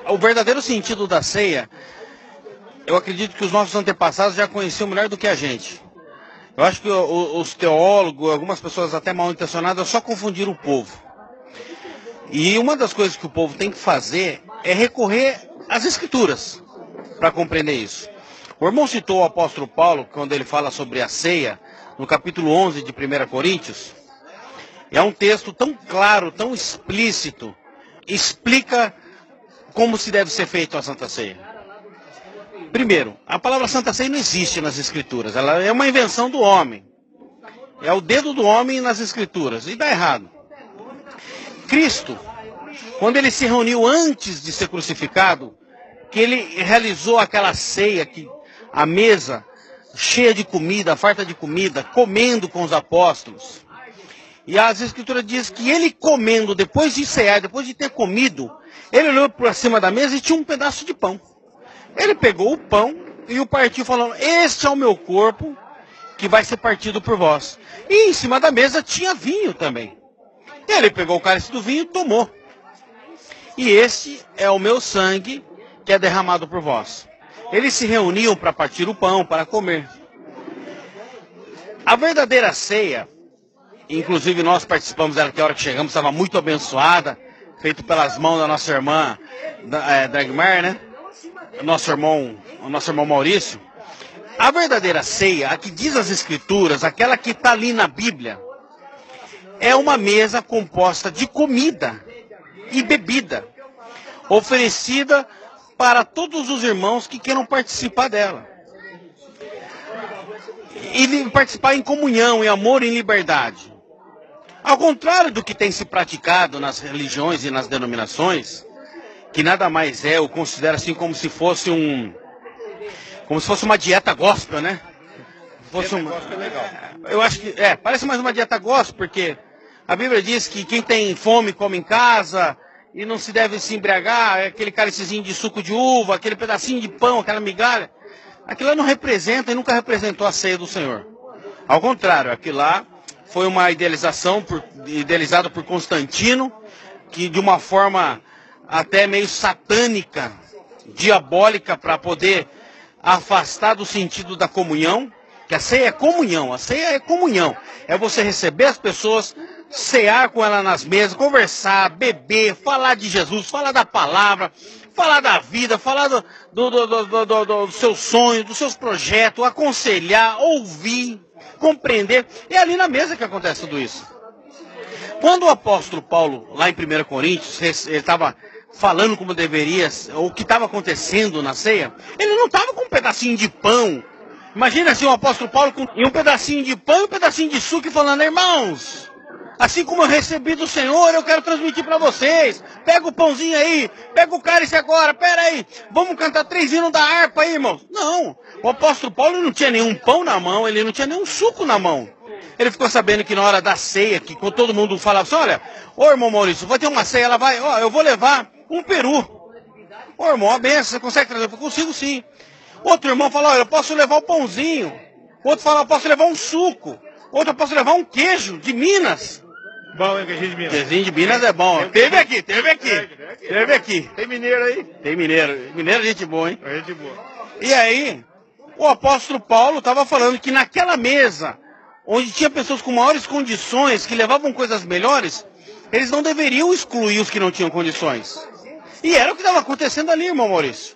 O verdadeiro sentido da ceia, eu acredito que os nossos antepassados já conheciam melhor do que a gente. Eu acho que os teólogos, algumas pessoas até mal intencionadas, só confundiram o povo. E uma das coisas que o povo tem que fazer é recorrer às Escrituras para compreender isso. O irmão citou o apóstolo Paulo, quando ele fala sobre a ceia, no capítulo 11 de 1 Coríntios. É um texto tão claro, tão explícito, explica como se deve ser feito a Santa Ceia. Primeiro, a palavra Santa Ceia não existe nas Escrituras, ela é uma invenção do homem. É o dedo do homem nas Escrituras, e dá errado. Cristo, quando ele se reuniu antes de ser crucificado, que ele realizou aquela ceia, a mesa cheia de comida, farta de comida, comendo com os apóstolos. E as Escrituras dizem que ele comendo, depois de cear, depois de ter comido, ele olhou para cima da mesa e tinha um pedaço de pão. Ele pegou o pão e o partiu falando, este é o meu corpo que vai ser partido por vós. E em cima da mesa tinha vinho também. E ele pegou o cálice do vinho e tomou. E este é o meu sangue que é derramado por vós. Eles se reuniam para partir o pão, para comer. A verdadeira ceia, inclusive nós participamos dela, que a hora que chegamos estava muito abençoada, feito pelas mãos da nossa irmã Dagmar, né? O nosso irmão Maurício. A verdadeira ceia, a que diz as Escrituras, aquela que está ali na Bíblia, é uma mesa composta de comida e bebida, oferecida para todos os irmãos que queiram participar dela. E participar em comunhão, em amor e em liberdade. Ao contrário do que tem se praticado nas religiões e nas denominações, que nada mais é, eu considero assim como se fosse uma dieta gospel, né? Gospel legal. Eu acho que, parece mais uma dieta gospel, porque a Bíblia diz que quem tem fome come em casa, e não se deve se embriagar, aquele cálicezinho de suco de uva, aquele pedacinho de pão, aquela migalha. Aquilo lá não representa e nunca representou a ceia do Senhor. Ao contrário, aquilo lá foi uma idealizada por Constantino, que de uma forma até meio satânica, diabólica, para poder afastar do sentido da comunhão, que a ceia é comunhão, é você receber as pessoas, cear com ela nas mesas, conversar, beber, falar de Jesus, falar da palavra, falar da vida, falar dos seus sonhos, dos seus projetos, aconselhar, ouvir, compreender. É ali na mesa que acontece tudo isso. Quando o apóstolo Paulo, lá em 1 Coríntios, ele estava falando como deveria, o que estava acontecendo na ceia, ele não estava com um pedacinho de pão. Imagina assim o apóstolo Paulo com um pedacinho de pão e um pedacinho de suco e falando, irmãos, assim como eu recebi do Senhor, eu quero transmitir para vocês. Pega o pãozinho aí, pega o cálice agora, pera aí, vamos cantar 3 hinos da harpa aí, irmãos. Não, o apóstolo Paulo não tinha nenhum pão na mão, ele não tinha nenhum suco na mão. Ele ficou sabendo que na hora da ceia, que todo mundo falava assim, olha, ô irmão Maurício, vai ter uma ceia, ela vai, eu vou levar um peru. Ô irmão, a benção, você consegue trazer? Eu consigo sim. Outro irmão fala, olha, eu posso levar o pãozinho. Outro fala, eu posso levar um suco. Outro, eu posso levar um queijo de Minas. Bom, hein, queijinho de Minas. Queijinho de Minas é bom. Teve aqui. Tem mineiro aí? Tem mineiro. Mineiro é gente boa, hein? É gente boa. E aí, o apóstolo Paulo estava falando que naquela mesa, onde tinha pessoas com maiores condições, que levavam coisas melhores, eles não deveriam excluir os que não tinham condições. E era o que estava acontecendo ali, irmão Maurício.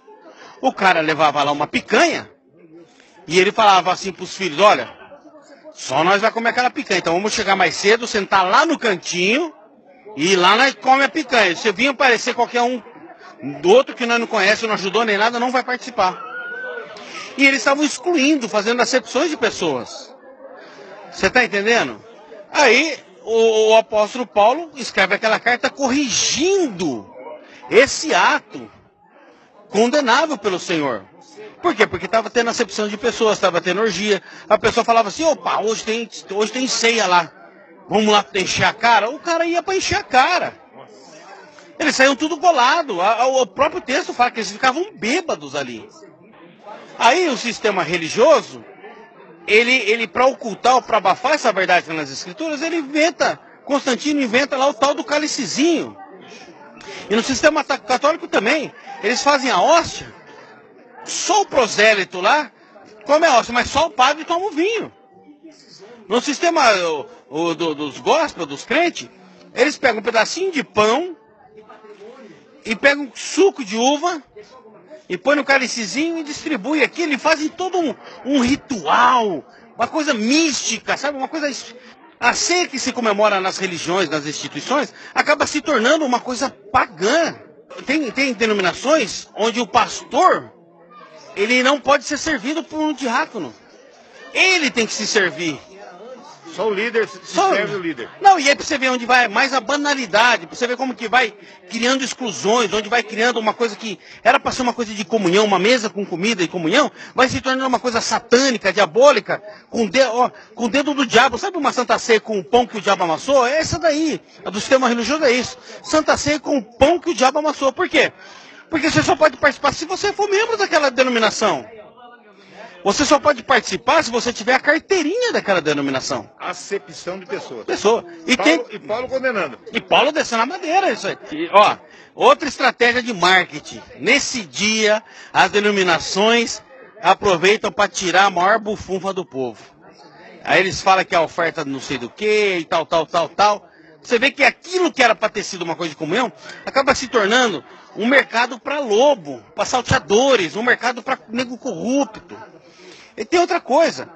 O cara levava lá uma picanha, e ele falava assim para os filhos, olha, só nós vai comer aquela picanha, então vamos chegar mais cedo, sentar lá no cantinho, e lá nós come a picanha. Se vir aparecer qualquer um do outro que nós não conhecemos, não ajudou nem nada, não vai participar. E eles estavam excluindo, fazendo acepções de pessoas. Você está entendendo? Aí o apóstolo Paulo escreve aquela carta corrigindo esse ato condenável pelo Senhor. Por quê? Porque estava tendo acepção de pessoas, estava tendo orgia. A pessoa falava assim, opa, hoje tem ceia lá. Vamos lá para encher a cara? O cara ia para encher a cara. Eles saíam tudo bolado. O próprio texto fala que eles ficavam bêbados ali. Aí o sistema religioso, ele para ocultar ou para abafar essa verdade que está nas escrituras, ele inventa, Constantino inventa lá o tal do cálicezinho. E no sistema católico também, eles fazem a hóstia, só o prosélito lá come a hóstia, mas só o padre toma o vinho. No sistema dos gospel, dos crentes, eles pegam um pedacinho de pão e pegam suco de uva e põe no cálicezinho e distribui aqui. Eles fazem todo um ritual, uma coisa mística, sabe? Uma coisa... A ceia que se comemora nas religiões, nas instituições, acaba se tornando uma coisa pagã. Tem denominações onde o pastor, ele não pode ser servido por um diácono. Ele tem que se servir. Só o líder se serve o líder. Não, e aí pra você ver onde vai mais a banalidade, pra você ver como que vai criando exclusões, onde vai criando uma coisa que era pra ser uma coisa de comunhão, uma mesa com comida e comunhão, vai se tornando uma coisa satânica, diabólica, com o dedo do diabo. Sabe uma Santa Ceia com o pão que o diabo amassou? É essa daí. A do sistema religioso é isso. Santa Ceia com o pão que o diabo amassou. Por quê? Porque você só pode participar se você for membro daquela denominação. Você só pode participar se você tiver a carteirinha daquela denominação. Acepção de pessoas. E Paulo condenando. E Paulo descendo a madeira, isso aí. E, ó, outra estratégia de marketing. Nesse dia, as denominações aproveitam para tirar a maior bufunfa do povo. Aí eles falam que a oferta não sei do que e tal. Você vê que aquilo que era para ter sido uma coisa de comunhão, acaba se tornando um mercado para lobo, para salteadores, um mercado para nego corrupto. E tem outra coisa,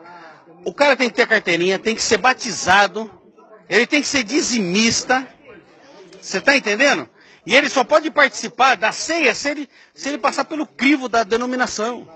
o cara tem que ter carteirinha, tem que ser batizado, ele tem que ser dizimista, você está entendendo? E ele só pode participar da ceia se ele passar pelo crivo da denominação.